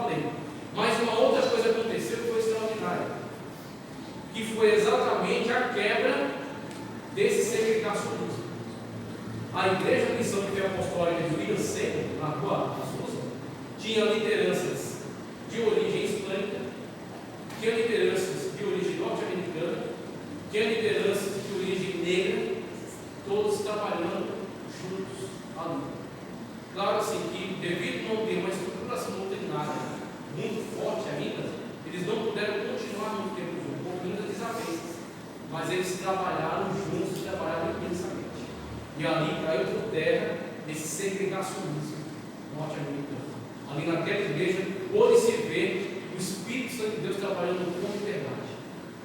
lei. Mas uma outra coisa aconteceu que foi extraordinária, que foi exatamente a quebra desse segregacionismo. A Igreja Missão de Fé Apostólica de William Seymour, na rua Azusa, tinha lideranças de origem hispânica, tinha lideranças de origem norte-americana, tinha lideranças de origem negra, todos trabalhando juntos ali. Claro assim que, devido a não ter uma estruturação doutrinária muito forte ainda, eles não puderam continuar muito tempo juntos, por muitas desavenças, mas eles trabalharam juntos, trabalharam intensamente. E ali caiu por terra esse segregacionismo norte-americano. Ali naquela igreja pôde-se ver o Espírito Santo de Deus trabalhando com liberdade.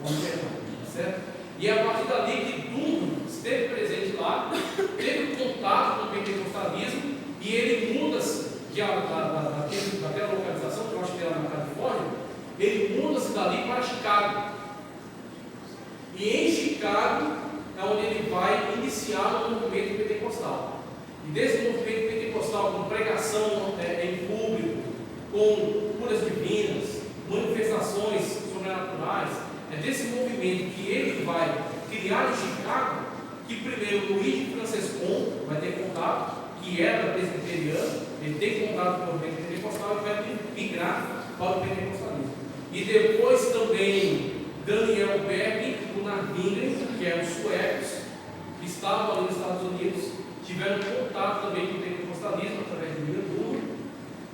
Com liberdade, tá certo? E é a partir dali que Dunham esteve presente lá, teve contato com o pentecostalismo, e ele muda-se daquela localização, que eu acho que era na Califórnia, ele muda-se dali para Chicago. E em Chicago é onde ele vai iniciar o movimento pentecostal. E desse movimento pentecostal, com pregação em público, com curas divinas, manifestações sobrenaturais, é desse movimento que ele vai criar em Chicago, que primeiro Luiz de Francescon vai ter contato, que era presbiteriano, ele tem contato com o movimento pentecostal e vai migrar para o pentecostalismo. E depois também Daniel Berg e Gunnar Wingren, que eram suecos, que estavam ali nos Estados Unidos, tiveram contato também com o pentecostalismo através de William Dunham,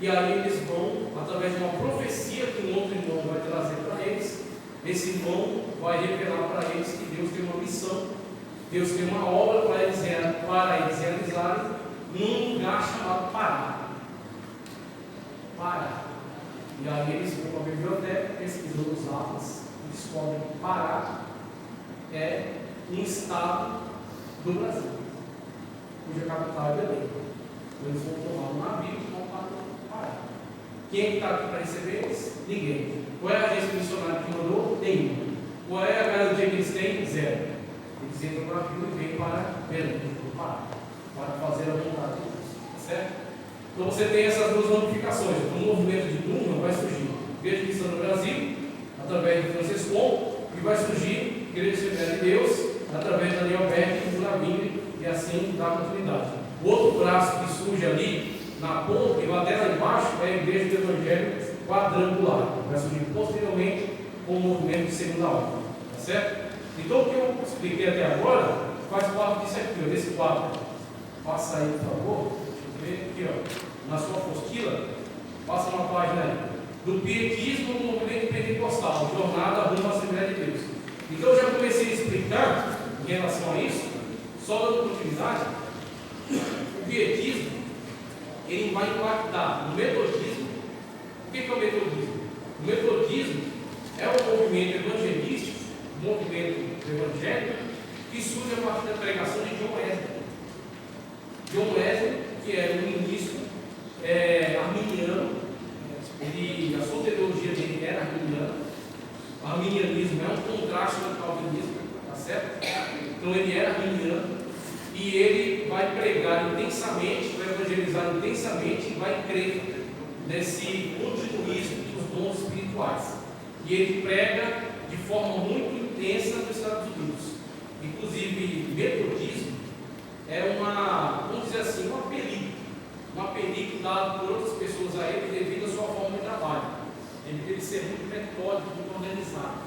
e aí eles vão, através de uma profecia que um outro irmão vai trazer para eles, esse irmão vai revelar para eles que Deus tem uma missão, Deus tem uma obra para eles realizarem num lugar chamado Pará. Pará. E aí eles vão para a biblioteca, pesquisam os atlas, e descobrem que Pará é um estado do Brasil, cuja capital é Belém. Então eles vão tomar um navio e vão para o Pará. Quem é que está aqui para receber eles? Ninguém. Qual é a agência missionária que mandou? Nenhuma. Qual é a garantia que eles têm? Zero. Eles entram no navio e vêm para Belém, para fazer a vontade de Deus. Certo? Então você tem essas duas ramificações. O movimento de Dunham vai surgir Igreja Cristã no Brasil, através de Francescon, e vai surgir Igreja Assembleia de Deus, através de Daniel Berg e Gunnar Wingren, e assim dá continuidade. O outro braço que surge ali, na ponta, e lateral embaixo, é a Igreja do Evangelho Quadrangular. Vai surgir posteriormente com o movimento de segunda ordem. Tá certo? Então o que eu expliquei até agora faz parte disso aqui, desse quadro. Passa aí, por favor. Deixa eu ver aqui, ó. Na sua apostila, passa uma página aí. Do pietismo no movimento pentecostal, jornada rumo à Assembleia de Deus. Então eu já comecei a explicar em relação a isso, só dando continuidade. O pietismo, ele vai impactar no metodismo. O que é o metodismo? O metodismo é um movimento evangelístico, um movimento evangélico, que surge a partir da pregação de John Wesley. John Wesley, que era um ministro arminiano, a sua teologia dele era arminiana. O arminianismo é um contraste com o calvinismo, tá certo? Então ele era arminiano e ele vai pregar intensamente, vai evangelizar intensamente e vai crer nesse continuismo dos dons espirituais. E ele prega de forma muito intensa nos Estados Unidos. Inclusive, metodismo é vamos dizer assim, um apelido dado por outras pessoas a ele devido à sua forma de trabalho. Ele teve que ser muito metódico, muito organizado.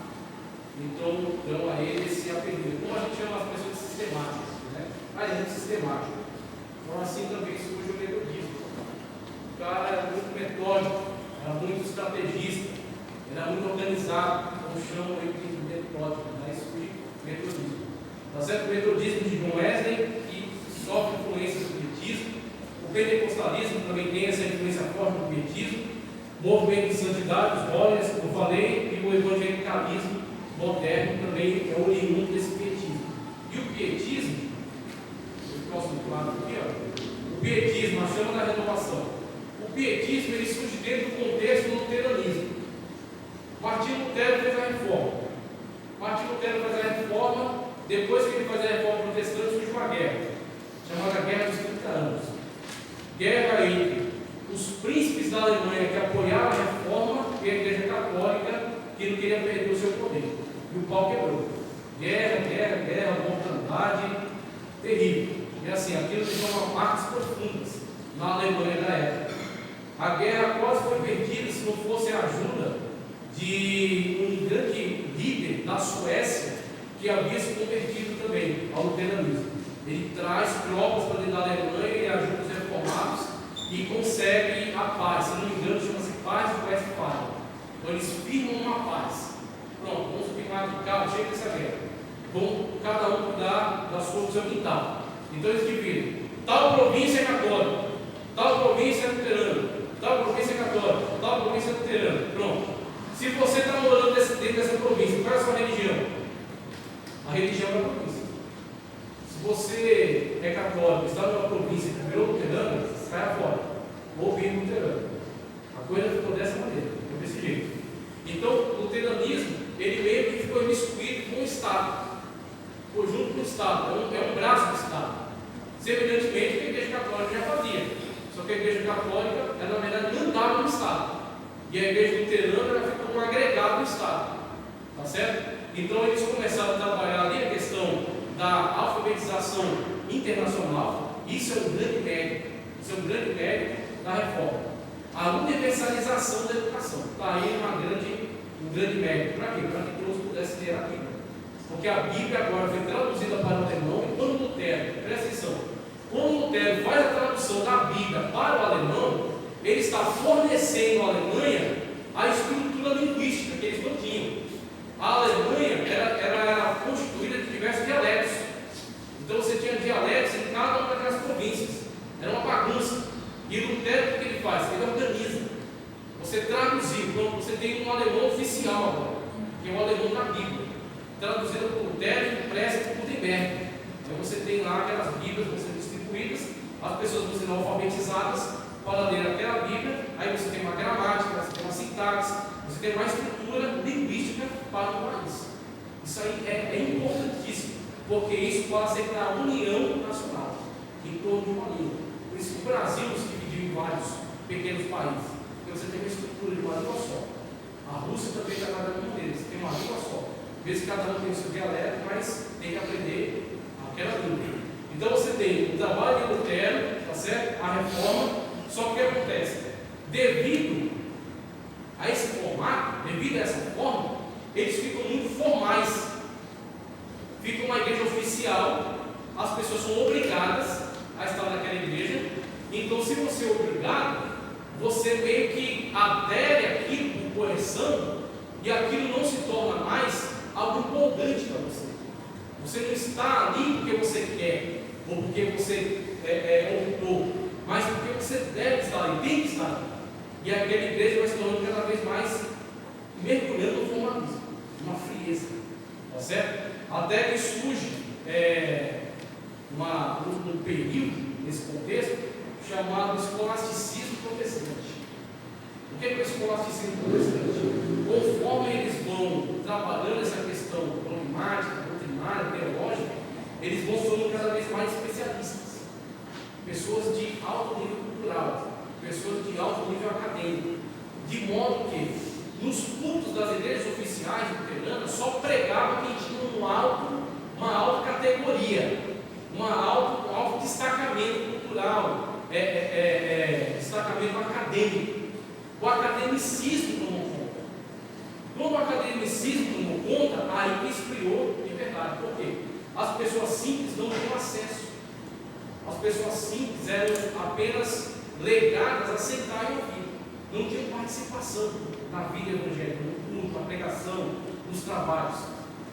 Então, dão a ele esse apelido. Como a gente chama as pessoas sistemáticas, né? Mas é muito sistemático. Então, assim também surge o metodismo. O cara era muito metódico, era muito estrategista, era muito organizado. Então, chamam ele de metódico, né? Isso surge o metodismo. Tá certo? O metodismo de John Wesley, que sofre influência do pietismo. O pentecostalismo também tem essa influência forte do pietismo. O movimento de santidade, os Rollers, como eu falei, e o evangelicalismo moderno também é oriundo desse pietismo. E o pietismo, o próximo quadro aqui, ó, o pietismo, a chama da renovação. O pietismo ele surge dentro do contexto do luteranismo. Martinho Lutero fez a reforma. Martinho Lutero faz a reforma, depois que ele faz a reforma protestante, surge uma guerra, chamada Guerra dos 30 Anos. Guerra entre os príncipes da Alemanha que apoiaram a reforma pau quebrou. Guerra, mortandade, terrível. E assim, aquilo deixou marcas profundas na Alemanha da época. A guerra quase foi perdida se não fosse a ajuda de um grande líder da Suécia que havia se convertido também ao luteranismo. Ele traz tropas para dentro da Alemanha e ajuda os reformados e consegue a paz. Se não me engano, chama-se Paz de Westfália. Então eles firmam uma paz. Pronto, vamos firmar de carro, chega dessa guerra. Vão cada um cuidar do seu quintal. Então eles dividem. Tal província é católica, tal província é luterana, tal província é católica, tal província é luterana. Pronto. Se você está morando dentro dessa província, qual é a sua religião? A religião da província. Se você é católico, está numa província que virou luterana, sai fora. Ou vira luterano. A coisa ficou dessa maneira, ficou desse jeito. Então, o luteranismo, ele meio que ficou imiscuído com o Estado. Ficou junto com o Estado, é um braço do Estado. Semelhantemente, que a Igreja Católica já fazia. Só que a Igreja Católica, ela, na verdade, não estava no Estado. E a Igreja Luterana, ela ficou um agregado do Estado. Tá certo? Então, eles começaram a trabalhar ali a questão da alfabetização internacional. Isso é um grande mérito. Isso é um grande mérito da reforma. A universalização da educação. Está aí um grande mérito. Para quê? Para que todos pudessem ler a Bíblia. Porque a Bíblia agora foi traduzida para o alemão, e quando Lutero, presta atenção, quando Lutero faz a tradução da Bíblia para o alemão, ele está fornecendo à Alemanha a estrutura linguística que eles não tinham. A Alemanha era constituída de diversos dialetos. Então você tinha dialetos em cada uma daquelas províncias. Era uma bagunça. E Lutero, o que ele faz? Ele organiza. Você traduziu. Então você tem um alemão oficial agora, que é o alemão da Bíblia, traduzido por Lutero e impressa por Gutenberg. Então você tem lá aquelas Bíblias que vão ser distribuídas, as pessoas vão ser alfabetizadas para ler aquela Bíblia. Aí você tem uma gramática, você tem uma sintaxe, você tem uma estrutura linguística para o país. Isso aí é importantíssimo, porque isso pode ser para a união nacional em torno de uma língua. Por isso que o Brasil se dividiu em vários pequenos países, porque você tem uma estrutura de uma língua só. A Rússia também está cada um deles, tem uma língua só. Às vezes cada um tem o seu dialeto, mas tem que aprender aquela língua. Então você tem o trabalho de Lutero, tá certo? A reforma. Só que o que acontece? Devido a esse formato, devido a essa forma, eles ficam muito formais. Fica uma igreja oficial, as pessoas são obrigadas a estar naquela igreja. Então, se você é obrigado, você meio que adere aquilo por correção, e aquilo não se torna mais algo empolgante para você. Você não está ali porque você quer, ou porque você optou, mas porque você deve estar ali, tem que estar ali. E aquela igreja vai se tornando cada vez mais mergulhando no formalismo, uma frieza, tá certo? Até que surge um período, nesse contexto, chamado escolasticismo protestante. O que é o escolasticismo protestante? Conforme eles vão trabalhando essa questão dogmática, doutrinária, teológica, eles vão se tornando cada vez mais especialistas. Pessoas de alto nível cultural, pessoas de alto nível acadêmico, de modo que nos cultos das igrejas oficiais luteranas só pregava quem tinha uma alta categoria, um alto destacamento cultural, destacamento acadêmico. O academicismo tomou conta. Quando o academicismo tomou conta, aí que esfriou de verdade. Por quê? As pessoas simples não tinham acesso. As pessoas simples eram apenas legadas a sentar e ouvir. Não tinham participação na vida evangélica, no culto, na pregação, nos trabalhos.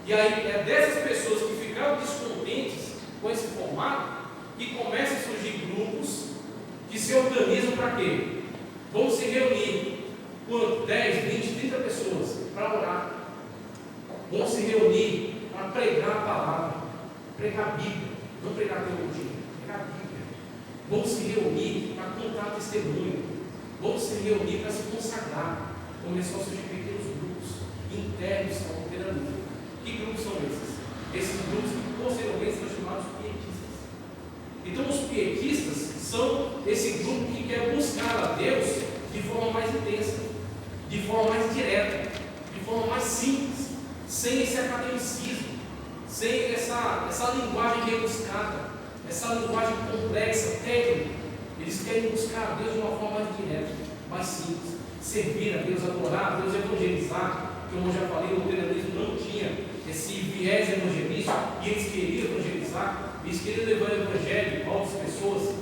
E aí é dessas pessoas que ficaram descontentes com esse formato que começam a surgir grupos que se organizam para quê? Vão se reunir com 10, 20, 30 pessoas para orar. Vão se reunir para pregar a palavra, pregar a Bíblia, não pregar teologia, pregar a Bíblia. Vão se reunir para contar testemunho, vão se reunir para se consagrar. Começou a surgir pequenos grupos internos ao luteranismo. Que grupos são esses? Esses grupos que posteriormente são chamados pietistas. Então os pietistas são esse grupo que quer buscar a Deus de forma mais intensa, de forma mais direta, de forma mais simples, sem esse academicismo, sem essa linguagem rebuscada, essa linguagem complexa, técnica. Eles querem buscar a Deus de uma forma mais direta, mais simples, servir a Deus, adorar a Deus, evangelizar. Como eu já falei, o luteranismo não tinha esse viés evangelístico, e eles queriam evangelizar, eles queriam levar o evangelho a outras pessoas.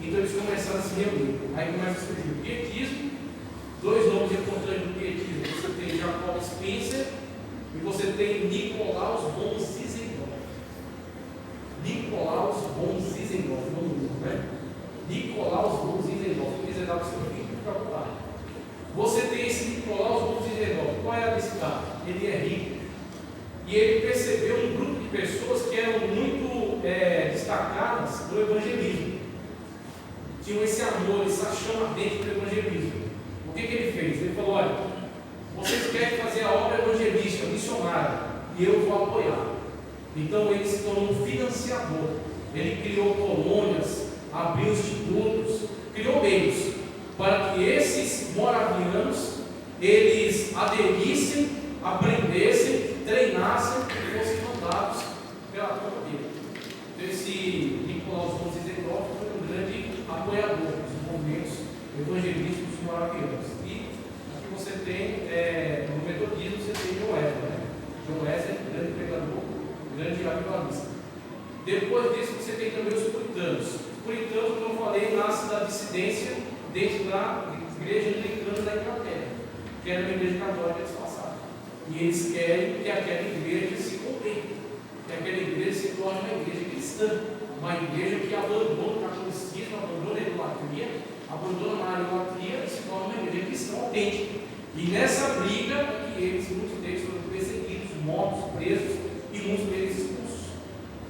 Então eles começaram a se reunir. Aí começa a surgir o pietismo. Dois nomes importantes do pietismo: você tem Jacob Spencer e você tem Nicolaus von Zinzendorf. Nicolaus von Zinzendorf, né? Nicolaus von Zinzendorf. Se quiser dar para o seu filho, fica à vontade. Você tem esse Nicolaus von Zinzendorf. Qual é a desse cara? Ele é rico. E ele percebeu um grupo de pessoas que eram muito destacadas no evangelismo. Tinham esse amor, essa chama dentro do evangelismo. O que ele fez? Ele falou: olha, vocês querem fazer a obra evangelística, missionária, e eu vou apoiar. Então ele se tornou um financiador. Ele criou colônias, abriu institutos, criou meios para que esses moravianos eles aderissem, aprendessem, treinassem e fossem mandados pela conta dele. Então esse Nicolaus von Zinzendorf foi um grande apoiador dos movimentos evangelísticos moravianos. E aqui você tem, no metodismo, você tem John Wesley, né? John Wesley, grande pregador, grande avivalista. Depois disso você tem também os puritanos. Os puritanos, como eu falei, nascem da dissidência dentro da igreja anglicana da Inglaterra, que era uma igreja católica disfarçada. E eles querem que aquela igreja se complete, que aquela igreja se torne uma igreja cristã, uma igreja que abandona o catolicismo, abandona a idolatria, abandona a idolatria e se torna uma igreja cristã autêntica. E nessa briga que eles, muitos deles foram perseguidos, mortos, presos e muitos deles expulsos.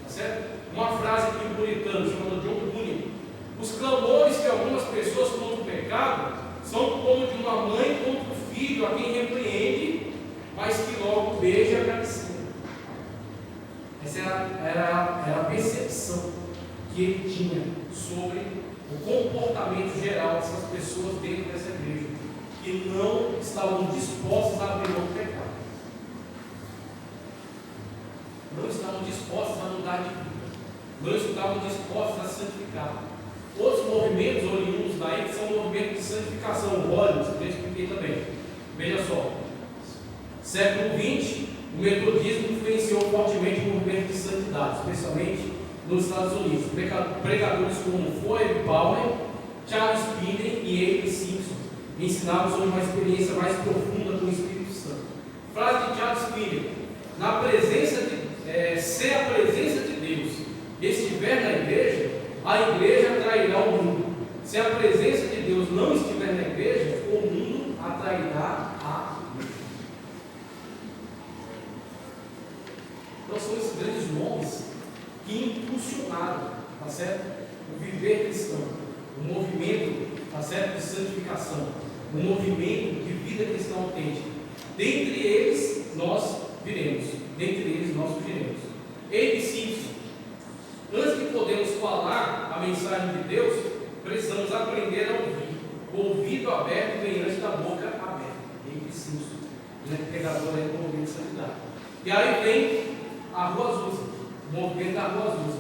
Tá certo? Uma frase que o puritano chamado John Bunyan: os clamores que algumas pessoas contra o pecado são como de uma mãe contra o filho a quem repreende, mas que logo beija agradecendo. Essa era a percepção que ele tinha sobre o comportamento geral dessas pessoas dentro dessa igreja, que não estavam dispostas a abrir mão do pecado, não estavam dispostas a mudar de vida, não estavam dispostas a santificar. Outros movimentos oriundos daí que são movimentos de santificação, o Rollins, que eu expliquei também. Veja só, século XX, o metodismo influenciou fortemente o movimento de santidade, especialmente nos Estados Unidos. Pregadores como Phoebe Palmer, Charles Finney e A.B. Simpson ensinavam sobre uma experiência mais profunda com o Espírito Santo. Frase de Charles Finney: se a presença de Deus estiver na igreja, a igreja atrairá o mundo. Se a presença de Deus não estiver na igreja, o mundo atrairá a igreja. Então são esses grandes nomes que impulsionaram, tá certo? O viver cristão, o movimento, tá certo? De santificação, o movimento de vida cristã autêntica. Dentre eles nós viremos, dentre eles nós surgiremos. A.B. Simpson: antes de podermos falar a mensagem de Deus, precisamos aprender a ouvir. O ouvido aberto vem antes da boca aberta. A.B. Simpson, pregador aí do movimento de santidade. E aí vem a Rua Azusa, o movimento da Rua Azusa.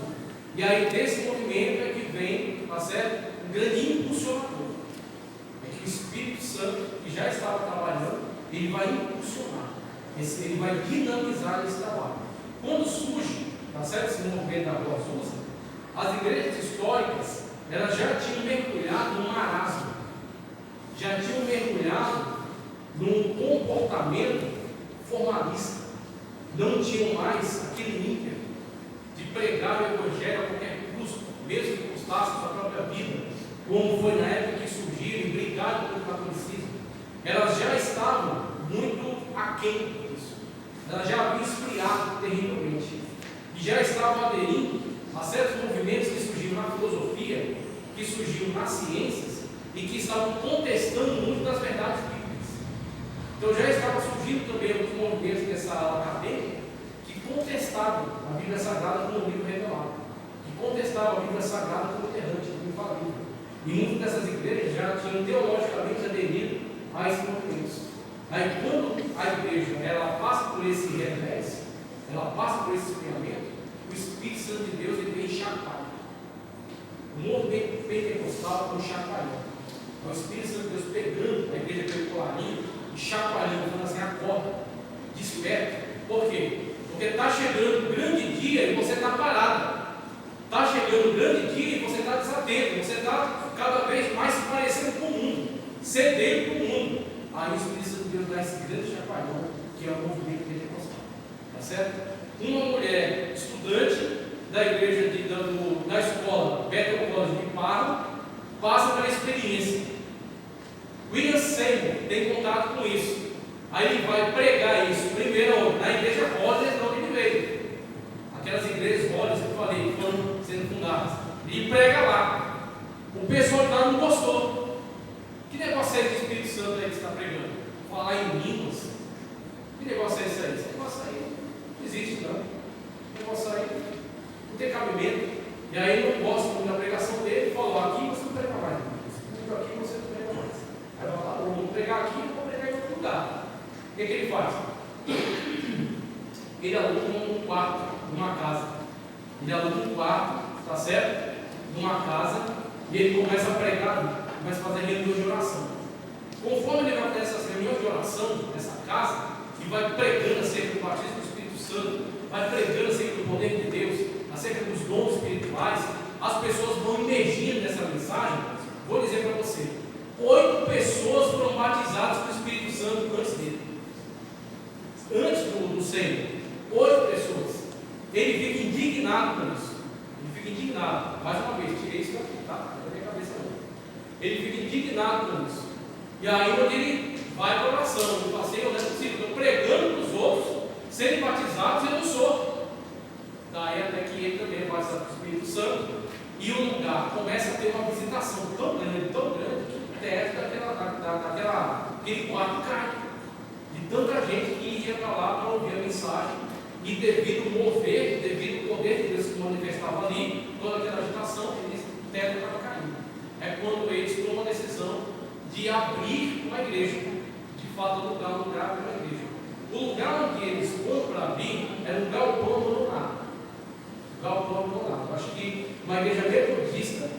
E aí desse movimento é que vem, tá certo? Um grande impulsionador. É que o Espírito Santo, que já estava trabalhando, ele vai impulsionar, ele vai dinamizar esse trabalho. Quando surge, tá certo, esse movimento da Rua Azusa, as igrejas históricas, elas já tinham mergulhado num marasmo, já tinham mergulhado num comportamento formalista, não tinham mais aquele ímpeto de pregar o Evangelho a qualquer custo, mesmo que custasse a sua própria vida, como foi na época que surgiram e brigaram contra o catolicismo. Elas já estavam muito aquém disso, elas já haviam esfriado terrivelmente, e já estavam aderindo a certos movimentos que surgiram na filosofia, que surgiram nas ciências, e que estavam contestando muito das verdades bíblicas. Então já estava surgindo também alguns movimentos dessa ala acadêmica que contestavam a Bíblia Sagrada como um livro revelado, que contestavam a Bíblia Sagrada como errante, como infalível. E muitas dessas igrejas já tinham teologicamente aderido a esses movimentos. Aí quando a igreja ela passa por esse revés, ela passa por esse esfriamento, o Espírito Santo de Deus ele vem chacoalhar. O movimento pentecostal é um chacoalhão. É o Espírito Santo de Deus pegando a igreja pelo colarinho e chacoalhando, falando assim: acorda, desperta. Por quê? Porque está chegando o grande dia e você está parado. Está chegando o grande dia e você está desatento. Você está cada vez mais se parecendo com o mundo, cedendo para o mundo. Aí o Espírito Santo de Deus dá esse grande chacoalhão, que é o movimento pentecostal. Tá certo? Uma mulher estudante da igreja da escola Bethel College de Parma passa pela experiência. William Seymour tem contato com isso. Aí ele vai pregar isso primeiro na igreja Rogers, onde ele veio. Aquelas igrejas Rogers que eu falei, que foram sendo fundadas. E prega lá. O pessoal de lá não gostou. Que negócio é esse de Espírito Santo aí que você está pregando? Falar em línguas. Que negócio é esse aí? Esse negócio aí não existe, não. Esse negócio aí não tem cabimento. E aí ele não gosta da pregação dele e falou: aqui você não prega mais. Aqui você não prega mais. Aí vai falar: vou pregar aqui e vou pregar em outro lugar. O que ele faz? Ele aluga um quarto numa casa. Ele aluga um quarto, tá certo? Numa casa, e ele começa a pregar, começa a fazer reuniões de oração. Conforme ele vai fazer essas reuniões de oração nessa casa, e vai pregando acerca do batismo do Espírito Santo, vai pregando acerca do poder de Deus, acerca dos dons espirituais, as pessoas vão emergindo nessa mensagem. Vou dizer para você: 8 pessoas foram batizadas com o Espírito Santo antes dele. Antes do Senhor, 8 pessoas. Ele fica indignado com isso. Ele fica indignado. Mais uma vez, tirei isso daqui, tá? Não é minha cabeça não. Ele fica indignado com isso. E aí quando ele vai para a oração, ele fala: Senhor, não é possível, estou pregando para os outros serem batizados e eu não sou. Daí até que ele também é batizado com o Espírito Santo. E o lugar começa a ter uma visitação tão grande, que o teto daquele quarto cai. De tanta gente que ia para lá para ouvir a mensagem. E devido ao mover, devido ao poder de Deus que manifestava ali, toda aquela agitação, o teto estava caindo. É quando eles tomam a decisão de abrir uma igreja. De fato, o lugar para uma igreja. O lugar onde eles foram para abrir era um galpão abandonado. Eu acho que uma igreja metodista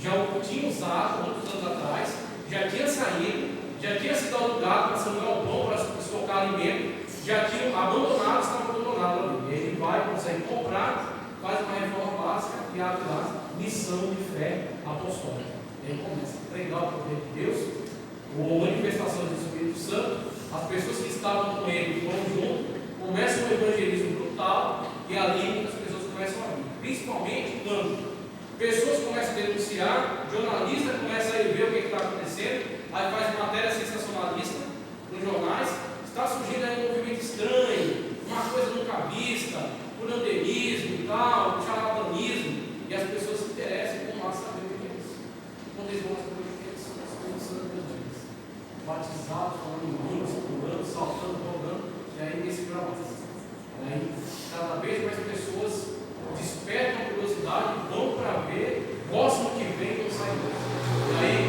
já o tinha usado muitos anos atrás, já tinha saído, já tinha sido alugado para ser um galpão para estocar alimento, já tinha abandonado, estava abandonado ali. Ele vai, consegue comprar, faz uma reforma básica e abre lá missão de fé apostólica. Ele começa a pregar o poder de Deus, a manifestação do Espírito Santo, as pessoas que estavam com ele vão junto, começa um evangelismo brutal e ali muitas pessoas começam a vir. Principalmente quando pessoas começam a denunciar, jornalista começa a ir ver o que está acontecendo, aí faz matéria sensacionalista nos jornais, está surgindo aí um movimento estranho, uma coisa nunca vista, curanderismo e tal, charlatanismo, e as pessoas se interessam e vão lá saber o que é isso. Quando eles vão saber o que é isso, nós estamos sendo deles, batizados, falando em línguas, pulando, saltando, rolando, e aí ninguém se grava mais. Aí cada vez mais pessoas despertam a curiosidade, vão para ver, gostam do que vem e não saem mais. E aí,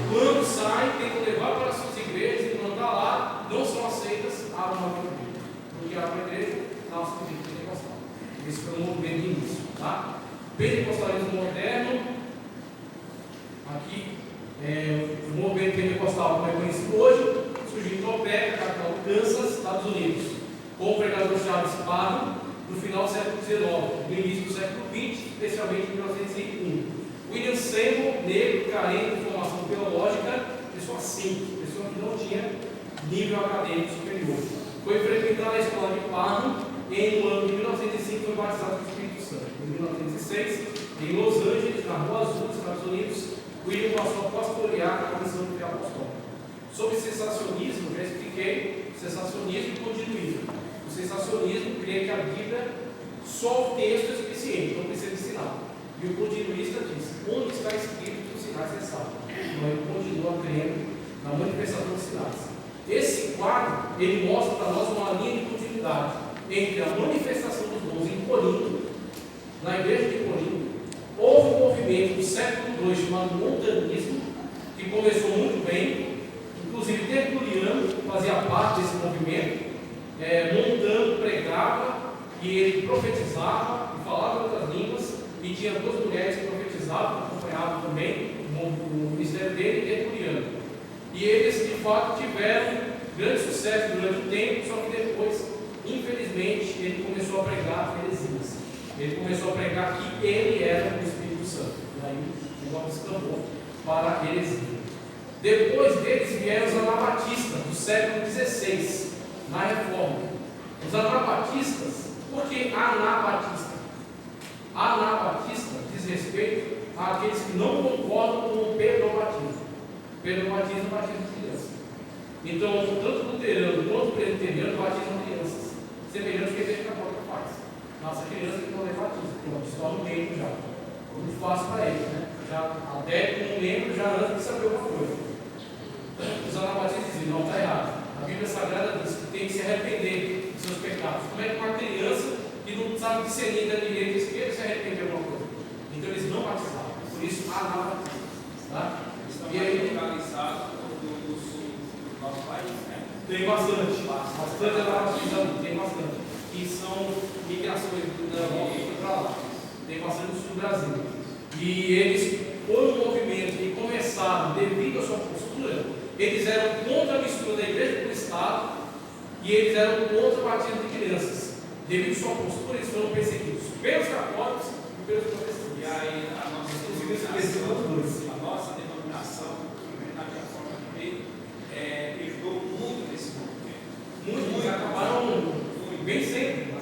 quando saem, tem que levar para as suas igrejas e mandar lá, não são aceitas, abrem uma igreja. Porque abre a igreja, nós temos que pentecostal. Esse foi o movimento de início, tá? Pentecostalismo moderno, aqui, o movimento pentecostal, como é conhecido hoje, surgiu em Topeka, capital do Kansas, Estados Unidos, com o pregador Charles Spurgeon, no final do século XIX, no início do século XX, especialmente em 1901. William Seymour, negro, carente de formação teológica, pessoa simples, pessoa que não tinha nível acadêmico superior. Foi frequentar a escola de Parma e no ano de 1905 foi batizado com o Espírito Santo. Em 1906, em Los Angeles, na Rua Azul dos Estados Unidos, William passou a pastorear a comissão de fé apostólica. Sobre sensacionismo, já expliquei, sensacionismo e continuismo. O sensacionismo crê que a Bíblia só o texto é suficiente, não precisa de sinal. E o continuista diz: onde está escrito que os sinais cessaram? Então ele continua crendo na manifestação dos sinais. Esse quadro, ele mostra para nós uma linha de continuidade entre a manifestação dos dons em Corinto, na igreja de Corinto. Houve um movimento do século II chamado montanismo, que começou muito bem, Inclusive, Tertuliano fazia parte desse movimento, montando, pregava, e ele profetizava, e falava em outras línguas, e tinha 2 mulheres que profetizavam, acompanhavam também o ministério dele, Tertuliano. E eles, de fato, tiveram grande sucesso durante o tempo, só que depois, infelizmente, ele começou a pregar heresias. Ele começou a pregar que ele era o Espírito Santo. E aí o negócio escambou para a heresia. Depois deles vieram os anabatistas, do século XVI, na Reforma. Os anabatistas, por que anabatista? Anabatista diz respeito àqueles que não concordam com o pedobatismo. Pedobatismo é batismo de criança. Então, tanto luterano quanto presbiteriano batizam crianças, semelhante ao que a igreja católica faz. Nossa criança que não é batista, porque está no meio já. Muito fácil para eles, né? Já até um membro já antes de saber alguma coisa. Os anabatistas dizem, não, está errado. A Bíblia Sagrada diz que tem que se arrepender dos seus pecados. Como é que uma criança que não sabe discernir da direita e esquerda se arrepende de alguma coisa? Então eles não batizavam. Por isso, anabatistas. Tá? E aí, localizado no sul do nosso país, né? Tem bastante anabatistas, tem bastante. Que são migrações da Europa para lá. Tem bastante no sul do Brasil. E eles foram um movimento e começaram, devido à sua postura, eles eram contra a mistura da igreja com o Estado e eles eram contra o batismo de crianças. Devido à sua postura, eles foram perseguidos pelos católicos e pelos protestantes. E aí, a nossa denominação, na minha forma de ver, herdou muito desse movimento. Muito, acabaram bem sempre,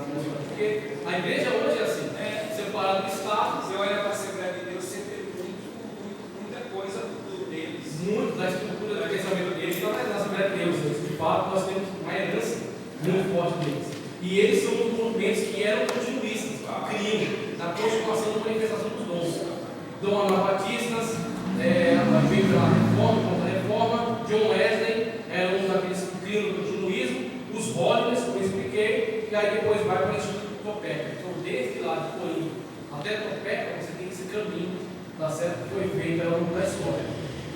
porque a igreja hoje é assim, separada do Estado. Você olha para a Assembleia de Deus, você vê muita coisa deles. Muito da estrutura do pensamento deles está na Assembleia de Deus. De fato, nós temos uma herança muito forte deles. E eles são os movimentos que eram continuistas, criam na transformação da manifestação dos dons. Então, anabatistas, veio pela reforma, contra a reforma. John Wesley era um daqueles que criam o continuismo. Os Rodners, como eu expliquei, e aí depois vai para o Instituto Topeka. Então, desde lá de Corinto até Topeka, você tem esse caminho, tá certo? Que foi feito ao longo da história,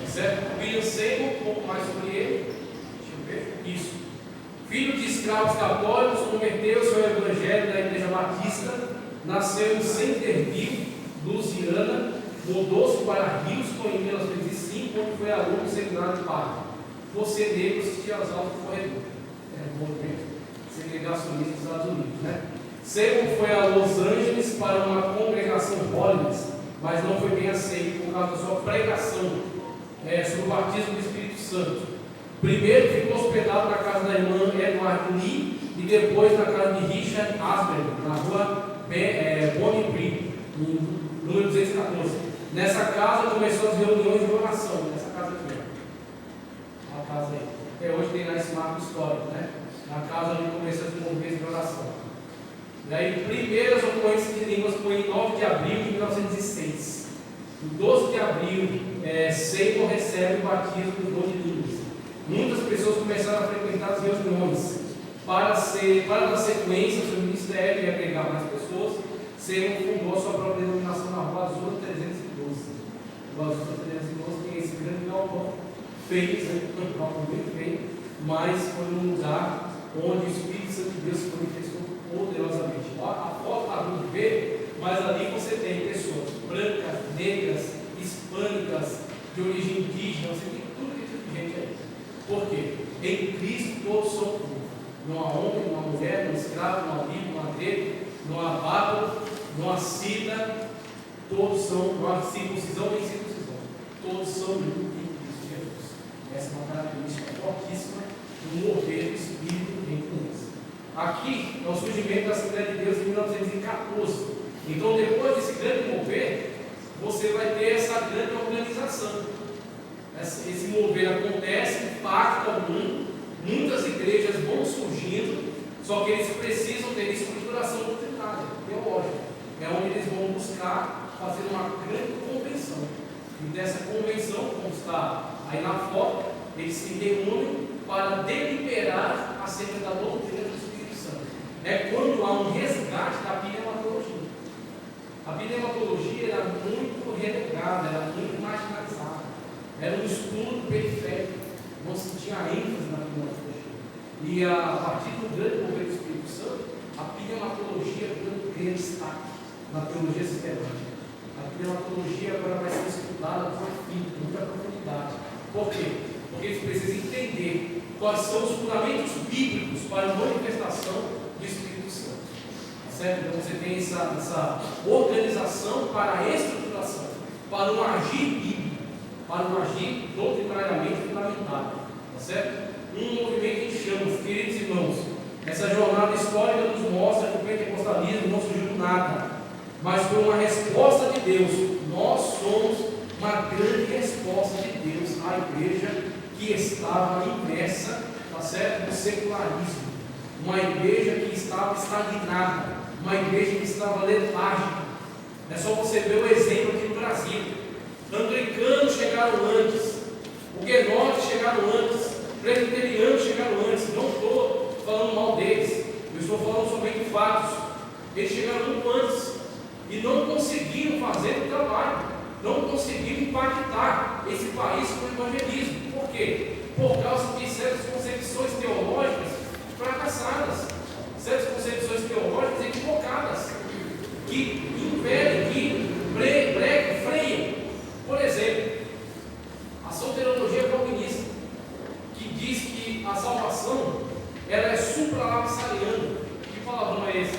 tá certo? William Seymour, um pouco mais sobre ele, deixa eu ver, isso. Filho de escravos católicos, converteu-se ao evangelho da Igreja Batista, nasceu em Centerville, Louisiana, mudou-se para Houston em 1905, onde foi aluno do seminário de Padre. Você dele assistir às aulas do corredor. O movimento segregacionista dos Estados Unidos, né? Seymour foi a Los Angeles para uma congregação Holiness, mas não foi bem aceito por causa da sua pregação sobre o batismo do Espírito Santo. Primeiro ficou hospedado na casa da irmã Edward Lee e depois na casa de Richard Asbury, na rua Bonnie Bree, número 214. Nessa casa começou as reuniões de oração, nessa casa aqui, a casa aí. Até hoje tem lá esse marco histórico, né? Na casa onde começou os movimentos de oração. Daí, primeiras ocorrências de línguas foi em 9 de abril de 1906. Em 12 de abril, Seymour recebe o batismo do dom de línguas. Muitas pessoas começaram a frequentar as reuniões. Para dar sequência ao seu ministério e agregar mais pessoas, Seymour fundou a sua própria denominação na Rua Azul 312. A Rua Azul 312 tem esse grande galpão feio, um galpão muito feio, mas foi um lugar onde o Espírito Santo de Deus se manifestou poderosamente. A foto está muito ver, mas ali você tem pessoas brancas, negras, hispânicas, de origem indígena, você tem tudo que tipo de gente aí. Por quê? Em Cristo todos são um. Não há homem, não há mulher, não há escravo, não há livre, não há grego, não há bárbaro, não há cida, todos são, não há circuncisão nem circuncisão. Todos são um em Cristo Jesus. Essa é uma característica fortíssima do mover do Espírito entre nós. Aqui é o surgimento da Assembleia de Deus em 1914. Então, depois desse grande mover, você vai ter essa grande organização. Esse mover acontece, impacta o mundo, muitas igrejas vão surgindo, só que eles precisam ter estruturação doutrinária, teológica. É onde eles vão buscar fazer uma grande convenção. E dessa convenção, como está aí na foto, eles se reúnem para deliberar acerca da doutrina do Espírito Santo. É quando há um resgate da pneumatologia. A pneumatologia era muito relegada, era muito marginalizada. Era um estudo periférico. Não se tinha ênfase na pneumatologia. E a partir do grande mover do Espírito Santo, a pneumatologia ganha destaque na teologia sistemática. A pneumatologia agora vai ser estudada com muita profundidade. Por quê? Porque eles precisam entender quais são os fundamentos bíblicos para a manifestação do Espírito Santo. Certo? Então você tem essa organização para a estruturação, para um agir bíblico, para um agir doutrinariamente fundamentado. Tá certo? Um movimento em chamas, queridos irmãos. Essa jornada histórica nos mostra que o pentecostalismo não surgiu do nada, mas foi uma resposta de Deus. Nós somos uma grande resposta de Deus à igreja que estava imersa, tá certo, no secularismo. Uma igreja que estava estagnada, uma igreja que estava letárgica. É só você ver o exemplo aqui no Brasil. Anglicanos chegaram antes, huguenotes chegaram antes, presbiterianos chegaram antes. Não estou falando mal deles, eu estou falando somente fatos. Eles chegaram muito antes e não conseguiram fazer o trabalho, não conseguiram impactar esse país com o evangelismo. Por quê? Por causa de certas concepções teológicas fracassadas, certas concepções teológicas equivocadas, que impedem, que freiam. Por exemplo, a soteriologia calvinista, que diz que a salvação ela é supralapsariana. Que palavrão é esse?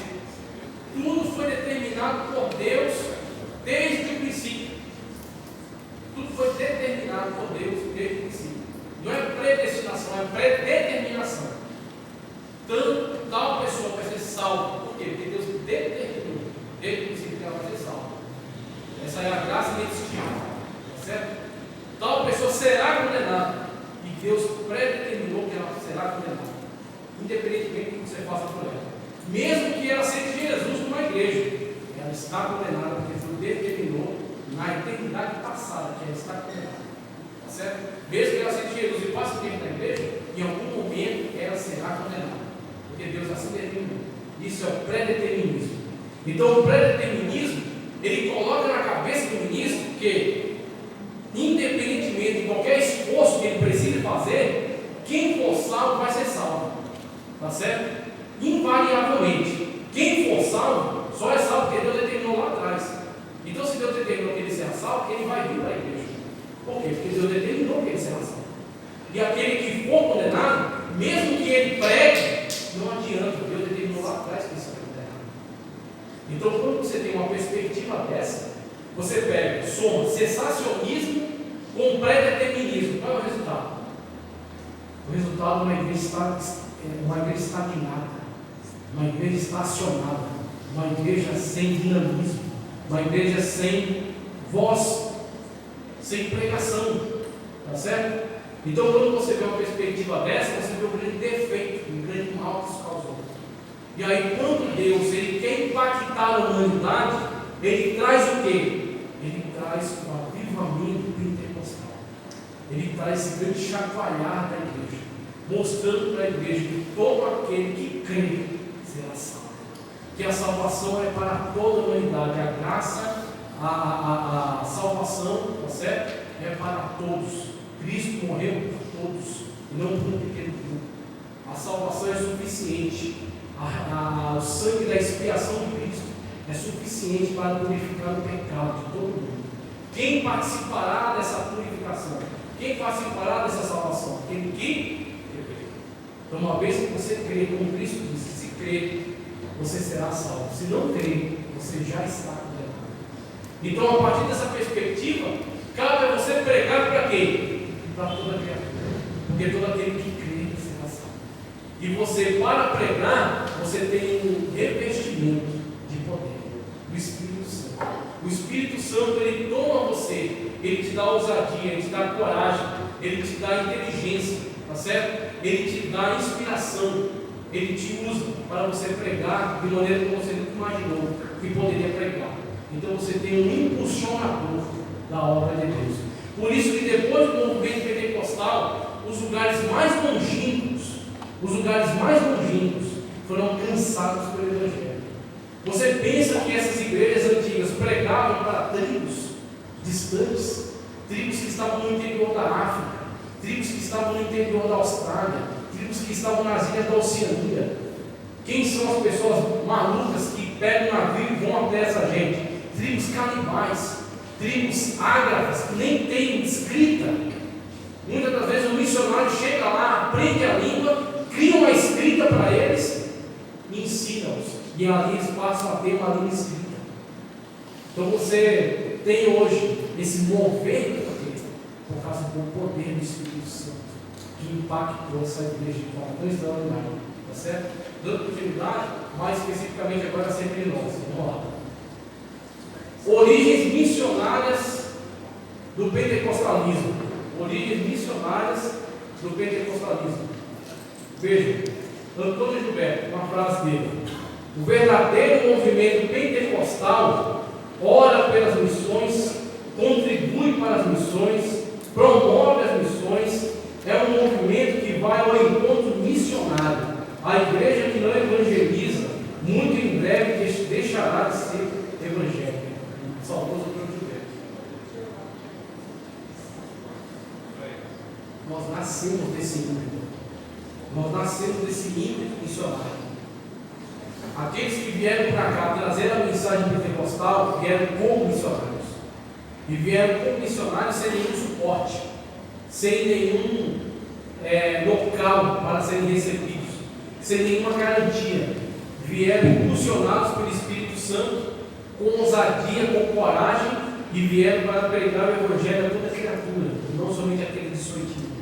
Tudo foi determinado por Deus desde o princípio. Tudo foi determinado por Deus desde o princípio. Não é predestinação, é predeterminação. Tal pessoa vai ser salva. Por quê? Porque Deus determinou desde o princípio que ela vai ser salva. Essa é a graça irresistível. Tá certo? Tal pessoa será condenada. E Deus predeterminou que ela será condenada, independentemente do que você faça por ela. Mesmo que ela aceite Jesus numa igreja, ela está condenada, porque Deus determinou na eternidade passada que ela está condenada. Tá certo? Mesmo que ela aceite Jesus e passe tempo na igreja, em algum momento ela será condenada, porque Deus assim determinou. Isso é o predeterminismo. Então o predeterminismo, ele coloca na cabeça do ministro que, independentemente de qualquer esforço que ele precise fazer, quem for salvo vai ser salvo. Tá certo? Invariavelmente. Quem for salvo, só é salvo porque Deus determinou lá atrás. Então, se Deus determinou que ele será salvo, ele vai vir para a igreja. Por quê? Porque Deus determinou que ele será salvo. E aquele que for condenado, mesmo que ele pregue, não adianta, Deus determinou lá atrás que ele será condenado. Então, quando você tem uma perspectiva dessa, você pega, soma cessacionismo com predeterminismo. Qual é o resultado? O resultado é uma igreja estagnada, uma igreja estacionada, uma igreja sem dinamismo, uma igreja sem voz, sem pregação. Tá certo? Então, quando você vê uma perspectiva dessa, você vê um grande defeito, um grande mal que isso causou. E aí, quando Deus ele quer impactar a humanidade, ele traz o quê? Ele traz o avivamento pentecostal. Ele traz esse grande chacoalhar da igreja, mostrando para a igreja que todo aquele que crê será salvo. Que a salvação é para toda a humanidade. A graça, a salvação, tá certo? É para todos. Cristo morreu por todos, não por um pequeno grupo. A salvação é suficiente. O sangue da expiação de Cristo é suficiente para purificar o pecado de todo mundo. Quem participará dessa purificação? Quem participará dessa salvação? Aquele que crê. Então, uma vez que você crê, como Cristo disse, se crê, você será salvo. Se não crê, você já está condenado. Então, a partir dessa perspectiva, cabe a você pregar para quem? Para toda criatura. Porque todo aquele que crê será salvo. E você, para pregar, você tem um revestimento de poder do Espírito Santo. O Espírito Santo, ele toma você, ele te dá ousadia, ele te dá coragem, ele te dá inteligência, tá certo? Ele te dá inspiração, ele te usa para você pregar de maneira que você nunca imaginou que poderia pregar. Então você tem um impulsionador da obra de Deus. Por isso que depois do movimento pentecostal, os lugares mais longínquos foram alcançados pelo Evangelho. Você pensa que essas igrejas antigas pregavam para tribos distantes, tribos que estavam no interior da África, tribos que estavam no interior da Austrália, tribos que estavam nas ilhas da Oceania. Quem são as pessoas malucas que pegam um navio e vão até essa gente? Tribos canibais, tribos ágrafas, que nem têm escrita. Muitas das vezes o missionário chega lá, aprende a língua, cria uma escrita para eles e ensina-os. E ali eles passam a ter uma língua escrita. Então você tem hoje esse mover do poder, por causa do poder do Espírito Santo, que impactou essa igreja de forma tão extraordinária. Tá certo? Dando continuidade, mais especificamente agora sempre nós. Vamos lá. Origens missionárias do pentecostalismo. Origens missionárias do pentecostalismo. Veja, Antônio Gilberto, uma frase dele: o verdadeiro movimento pentecostal ora pelas missões, contribui para as missões, promove as missões, é um movimento que vai ao encontro missionário. A igreja que não evangeliza, muito em breve deixará de ser evangélica. Saudoso Antônio Gilberto. Nós nascemos desse ímpeto. Nós nascemos desse ímpeto missionário. Aqueles que vieram para cá trazer a mensagem pentecostal vieram como missionários. E vieram como missionários sem nenhum suporte, sem nenhum local para serem recebidos, sem nenhuma garantia. Vieram impulsionados pelo Espírito Santo, com ousadia, com coragem, e vieram para pregar o Evangelho a toda criatura, não somente aquele de sua etnia.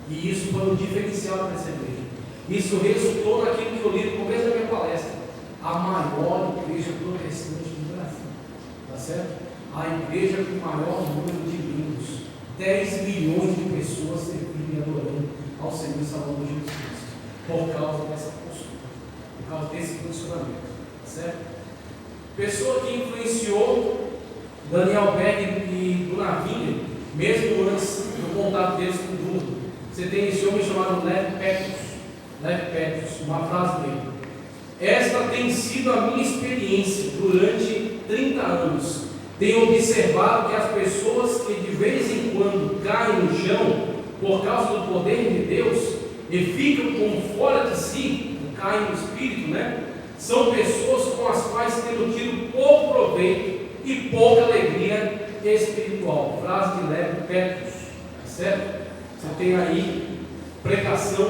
E isso foi um diferencial para essa igreja. Isso resultou naquilo que eu li no começo da minha palestra: a maior igreja protestante do Brasil. Tá certo? A igreja com o maior número de membros, 10 milhões de pessoas servindo e adorando ao Senhor e Salvador Jesus Cristo, por causa dessa postura, por causa desse posicionamento. Tá certo? Pessoa que influenciou Daniel Berg e Gunnar Wingren, mesmo antes do contato deles com o mundo. Você tem esse homem chamado Lev Petrus, uma frase dele: esta tem sido a minha experiência durante 30 anos. Tenho observado que as pessoas que de vez em quando caem no chão por causa do poder de Deus e ficam como fora de si, caem no espírito, são pessoas com as quais temos tido pouco proveito e pouca alegria espiritual. Frase de Lev Petrus, certo? Você tem aí pregação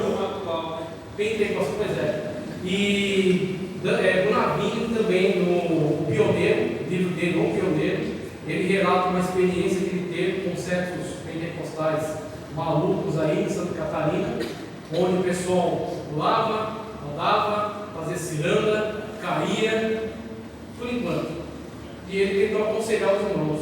pentecostal, pois é. E Gunnar Wingren também, no Pioneiro, livro dele, O Pioneiro, ele relata uma experiência que ele teve com certos pentecostais malucos aí em Santa Catarina, onde o pessoal pulava, andava, fazia ciranda, caía, por enquanto. E ele tentou aconselhar os irmãos: